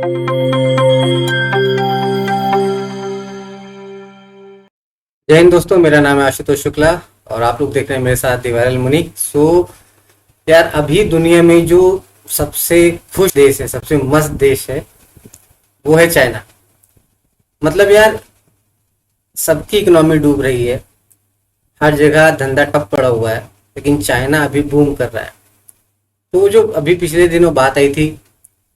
जय हिंद दोस्तों, मेरा नाम है आशुतोष शुक्ला और आप लोग देख रहे हैं मेरे साथ दीवारल मुनि। यार अभी दुनिया में जो सबसे खुश देश है, सबसे मस्त देश है, वो है चाइना। मतलब यार सबकी इकोनॉमी डूब रही है, हर जगह धंधा ठप पड़ा हुआ है, लेकिन चाइना अभी बूम कर रहा है। तो जो अभी पिछले दिनों बात आई थी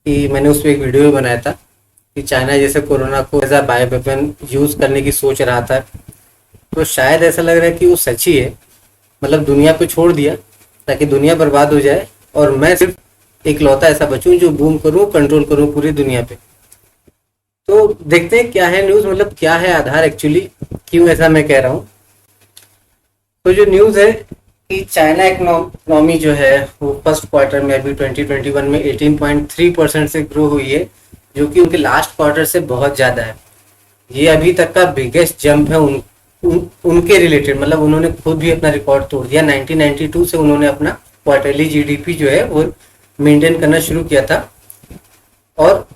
कि मैंने उस पर एक वीडियो भी बनाया था कि चाइना जैसे कोरोना को as a bio weapon use करने की सोच रहा था, तो शायद ऐसा लग रहा है कि वो सच ही है। मतलब दुनिया पे छोड़ दिया ताकि दुनिया बर्बाद हो जाए और मैं सिर्फ इकलौता ऐसा बचूं जो बूम करूं, कंट्रोल करूं पूरी दुनिया पे। तो देखते हैं क्या है न्यूज़, मतलब क्या है आधार एक्चुअली, क्यों ऐसा मैं कह रहा हूँ। तो जो न्यूज़ है कि चाइना इकोनॉमी जो है वो फर्स्ट क्वार्टर में अभी 2021 में 18.3% से ग्रो हुई है, जो कि उनके लास्ट क्वार्टर से बहुत ज़्यादा है। ये अभी तक का बिगेस्ट जंप है उनके रिलेटेड। मतलब उन्होंने खुद भी अपना रिकॉर्ड तोड़ दिया। 1992 से उन्होंने अपना क्वार्टरली जीडीपी जो है वो मेंटेन करना शुरू किया था और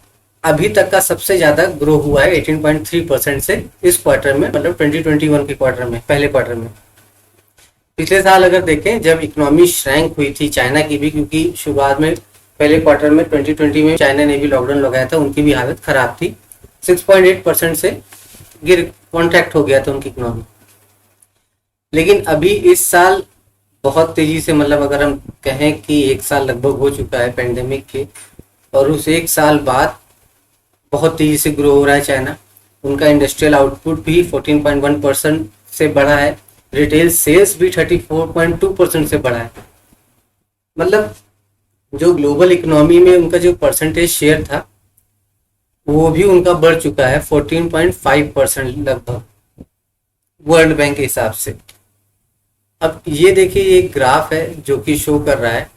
अभी तक का सबसे ज्यादा ग्रो हुआ है 18.3% से इस क्वार्टर में, मतलब 2021 के क्वार्टर में, पहले क्वार्टर में। पिछले साल अगर देखें जब इकोनॉमी श्रैंक हुई थी चाइना की भी, क्योंकि शुरुआत में पहले क्वार्टर में 2020 में चाइना ने भी लॉकडाउन लगाया था, उनकी भी हालत खराब थी। 6.8% से गिर कॉन्ट्रैक्ट हो गया था उनकी इकोनॉमी। लेकिन अभी इस साल बहुत तेजी से, मतलब अगर हम कहें कि एक साल लगभग हो चुका है पेंडेमिक के, और उस एक साल बाद बहुत तेजी से ग्रो हो रहा है चाइना। उनका इंडस्ट्रियल आउटपुट भी 14.1% से बढ़ा है, रिटेल सेल्स भी 34.2% से बढ़ा है। मतलब जो ग्लोबल इकोनॉमी में उनका जो परसेंटेज शेयर था वो भी उनका बढ़ चुका है 14.5% लगभग, वर्ल्ड बैंक के हिसाब से। अब ये देखिए, ये एक ग्राफ है जो कि शो कर रहा है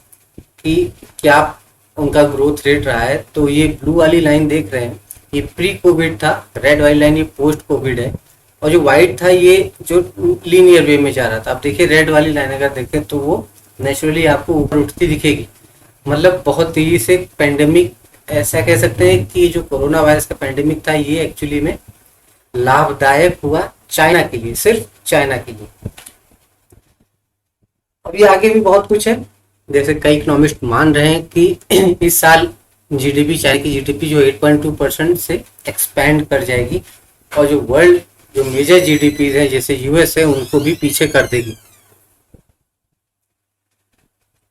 कि क्या उनका ग्रोथ रेट रहा है। तो ये ब्लू वाली लाइन देख रहे हैं, ये प्री कोविड था, रेड वाली लाइन ये पोस्ट कोविड है, और जो व्हाइट था ये जो लीनियर वे में जा रहा था। अब देखिए रेड वाली लाइन अगर देखें तो वो नेचुरली आपको ऊपर उठती दिखेगी। मतलब बहुत तेजी से पेंडेमिक, ऐसा कह सकते हैं कि जो कोरोना वायरस का पेंडेमिक था ये एक्चुअली में लाभदायक हुआ चाइना के लिए, सिर्फ चाइना के लिए। अभी आगे भी बहुत कुछ है, जैसे कई इकोनॉमिस्ट मान रहे हैं कि इस साल जीडीपी, चाइना की जीडीपी जो 8.2% से एक्सपैंड कर जाएगी और जो वर्ल्ड जो मेजर जीडीपी है जैसे यूएस है उनको भी पीछे कर देगी।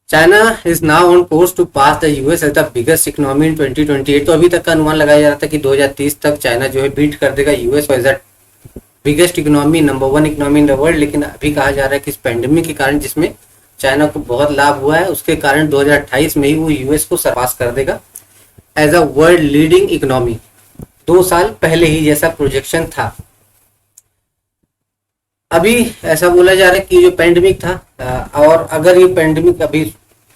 China is now on course to pass the US as the biggest economy in 2028। तो अभी तक का अनुमान लगाया जा रहा था कि 2030 तक चाइना जो है बीट कर देगा यूएस को as the biggest economy, number 1 economy in the world. लेकिन अभी कहा जा रहा है कि इस पेंडेमिक के कारण, जिसमें चाइना को बहुत लाभ हुआ है, उसके कारण 2028 में ही वो यूएस को सरपास कर देगा as a world leading economy. 2 साल पहले ही जैसा प्रोजेक्शन था। अभी ऐसा बोला जा रहा है कि जो पेंडेमिक था, और अगर ये पेंडेमिक अभी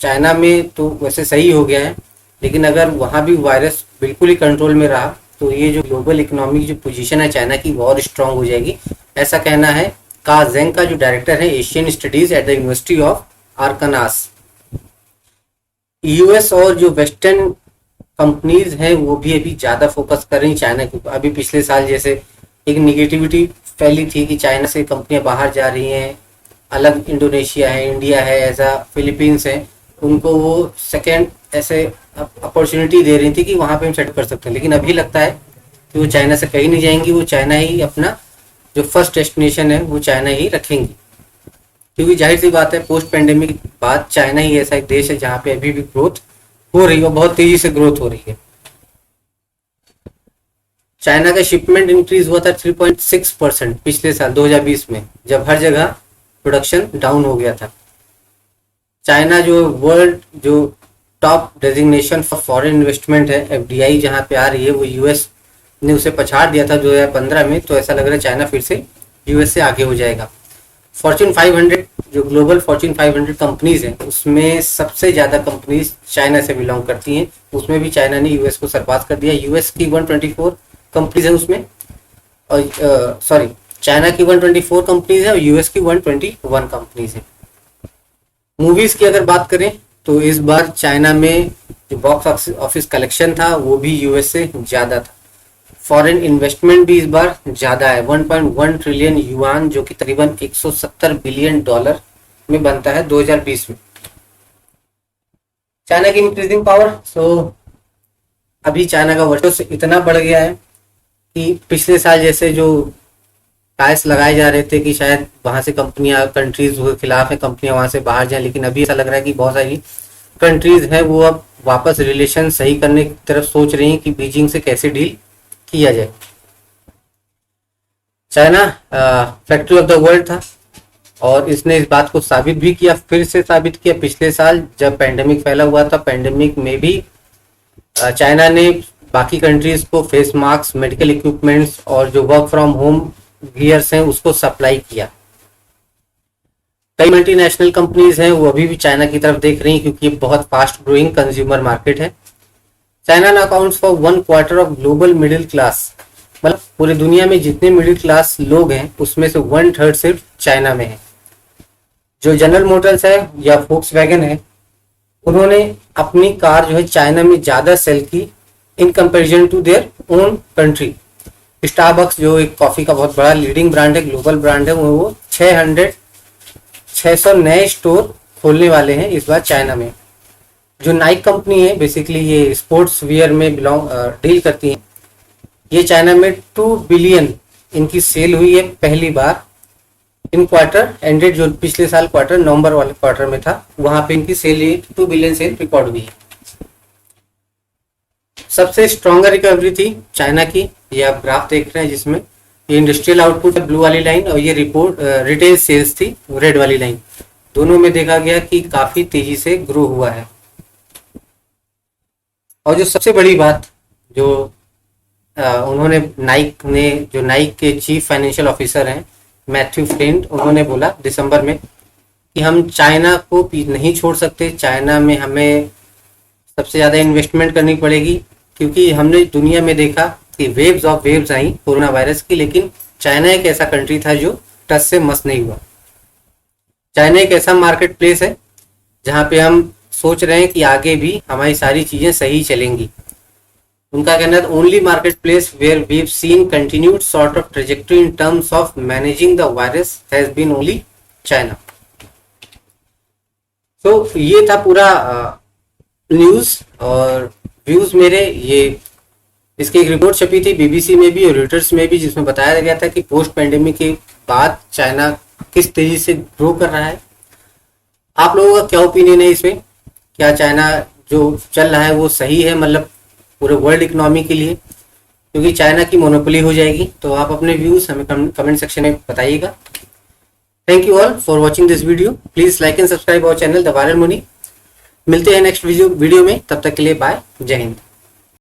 चाइना में तो वैसे सही हो गया है, लेकिन अगर वहाँ भी वायरस बिल्कुल ही कंट्रोल में रहा तो ये जो ग्लोबल इकोनॉमिक जो पोजीशन है चाइना की वो और स्ट्रांग हो जाएगी, ऐसा कहना है का जेंग का जो डायरेक्टर है Asian studies at the university of Arkansas. US और जो वेस्टर्न कंपनीज हैं वो भी अभी ज़्यादा फोकस कर रही चाइना के ऊपर। अभी पिछले साल जैसे एक निगेटिविटी फैली थी कि चाइना से कंपनियां बाहर जा रही हैं, अलग इंडोनेशिया है, इंडिया है, ऐसा फिलीपींस है, उनको वो सेकेंड ऐसे अपॉर्चुनिटी दे रही थी कि वहाँ पे हम सेट कर सकते हैं। लेकिन अभी लगता है कि वो चाइना से कहीं नहीं जाएंगी, वो चाइना ही अपना जो फर्स्ट डेस्टिनेशन है वो चाइना ही रखेंगी, क्योंकि जाहिर सी बात है पोस्ट पेंडेमिक बाद चाइना ही ऐसा एक देश है जहाँ पे अभी भी ग्रोथ हो रही है और बहुत तेजी से ग्रोथ हो रही है। चाइना का शिपमेंट इंक्रीज हुआ था 3.6% पिछले साल 2020 में, जब हर जगह प्रोडक्शन डाउन हो गया था। चाइना जो वर्ल्ड जो top designation for foreign investment है एफडीआई जहाँ पे आ रही है, वो यूएस ने उसे पछाड़ दिया था 2015 में। तो ऐसा लग रहा है चाइना फिर से यूएस से आगे हो जाएगा। फॉर्च्यून 500 जो ग्लोबल फॉर्च्यून 500 कंपनीज हैं उसमें सबसे ज़्यादा कंपनीज चाइना से बिलोंग करती हैं, उसमें भी चाइना ने यूएस को सरपास कर दिया। यूएस की 124 कंपनीज है उसमें, और सॉरी चाइना की 124 कंपनीज है और यूएस की 121 कंपनीज है। मूवीज की अगर बात करें तो इस बार चाइना में जो बॉक्स ऑफिस कलेक्शन था वो भी यूएस से ज़्यादा था। फॉरेन इन्वेस्टमेंट भी इस बार ज़्यादा है, 1.1 ट्रिलियन युआन, जो कि तकरीबन 170 बिलियन डॉलर में बनता है 2020 में। चाइना की इंक्रीजिंग पावर, सो अभी चाइना का वर्चस्व इतना बढ़ गया है कि पिछले साल जैसे जो टैक्स लगाए जा रहे थे कि शायद वहां से कंपनियां, कंट्रीज के खिलाफ है, कंपनियां वहां से बाहर जाएं, लेकिन अभी ऐसा लग रहा है कि बहुत सारी कंट्रीज हैं वो अब वापस रिलेशन सही करने की तरफ सोच रही हैं कि बीजिंग से कैसे डील किया जाए। China factory of the world था और इसने इस बात को साबित भी किया, फिर से साबित किया। पिछले साल जब पैंडेमिक फैला हुआ था, पैंडेमिक में भी चाइना ने बाकी कंट्रीज को फेस मास्क, मेडिकल इक्विपमेंट्स और जो वर्क फ्रॉम होम गियर्स हैं उसको सप्लाई किया। कई मल्टीनेशनल कंपनीज हैं वो अभी भी चाइना की तरफ देख रही हैं क्योंकि ये बहुत फास्ट ग्रोइंग कंज्यूमर मार्केट है। चाइना ना accounts for 1/4 of global middle class, मतलब पूरी दुनिया में जितने मिडिल क्लास लोग हैं उसमें से 1/3 सिर्फ चाइना में है। जो जनरल मोटर्स है या फोक्सवैगन है, उन्होंने अपनी कार जो है चाइना में ज्यादा सेल की in comparison to their own country. Starbucks जो एक कॉफी का बहुत बड़ा लीडिंग ब्रांड है, ग्लोबल ब्रांड है, वो 600 नए स्टोर खोलने वाले हैं इस बार चाइना में। जो नाइक कंपनी है, बेसिकली ये स्पोर्ट्स वियर में डील करती है, ये चाइना में 2 बिलियन इनकी सेल हुई है पहली बार। इन क्वार्टर एंडेड, जो पिछले साल क्वार्टर नवंबर वाले क्वार्टर में था, वहां पे इनकी सेल 2 बिलियन सेल रिकॉर्ड हुई है। सबसे स्ट्रॉन्गर रिकवरी थी चाइना की, ये आप ग्राफ देख रहे हैं जिसमें ये इंडस्ट्रियल आउटपुट ब्लू वाली लाइन और ये रिपोर्ट रिटेल सेल्स थी रेड वाली लाइन। दोनों में देखा गया कि काफी तेजी से ग्रो हुआ है। और जो सबसे बड़ी बात जो उन्होंने नाइक के चीफ फाइनेंशियल ऑफिसर हैं मैथ्यू फ्लिंट, उन्होंने बोला दिसंबर में कि हम चाइना को नहीं छोड़ सकते, चाइना में हमें सबसे ज़्यादा इन्वेस्टमेंट करनी पड़ेगी, क्योंकि हमने दुनिया में देखा कि वेव्स आई कोरोना वायरस की, लेकिन चाइना एक ऐसा कंट्री था जो टच से मस नहीं हुआ। चाइना एक ऐसा मार्केट प्लेस है जहाँ पे हम सोच रहे हैं कि आगे भी हमारी सारी चीज़ें सही चलेंगी। उनका कहना है only market place where we have seen continued sort of trajectory in terms of managing the virus has been only China. तो ये था पूरा न्यूज़ और व्यूज मेरे। ये इसकी एक रिपोर्ट छपी थी बीबीसी में भी और रॉयटर्स में भी, जिसमें बताया गया था कि पोस्ट पैंडेमिक के बाद चाइना किस तेजी से ग्रो कर रहा है। आप लोगों का क्या ओपिनियन है इसमें? क्या चाइना जो चल रहा है वो सही है, मतलब पूरे वर्ल्ड इकोनॉमी के लिए, क्योंकि चाइना की मोनोपोली हो जाएगी? तो आप अपने व्यूज हमें कमेंट सेक्शन में बताइएगा। Thank you all for watching this video. Please like and subscribe our channel the viral Muni. मिलते हैं नेक्स्ट वीडियो में, तब तक के लिए बाय, जय हिंद।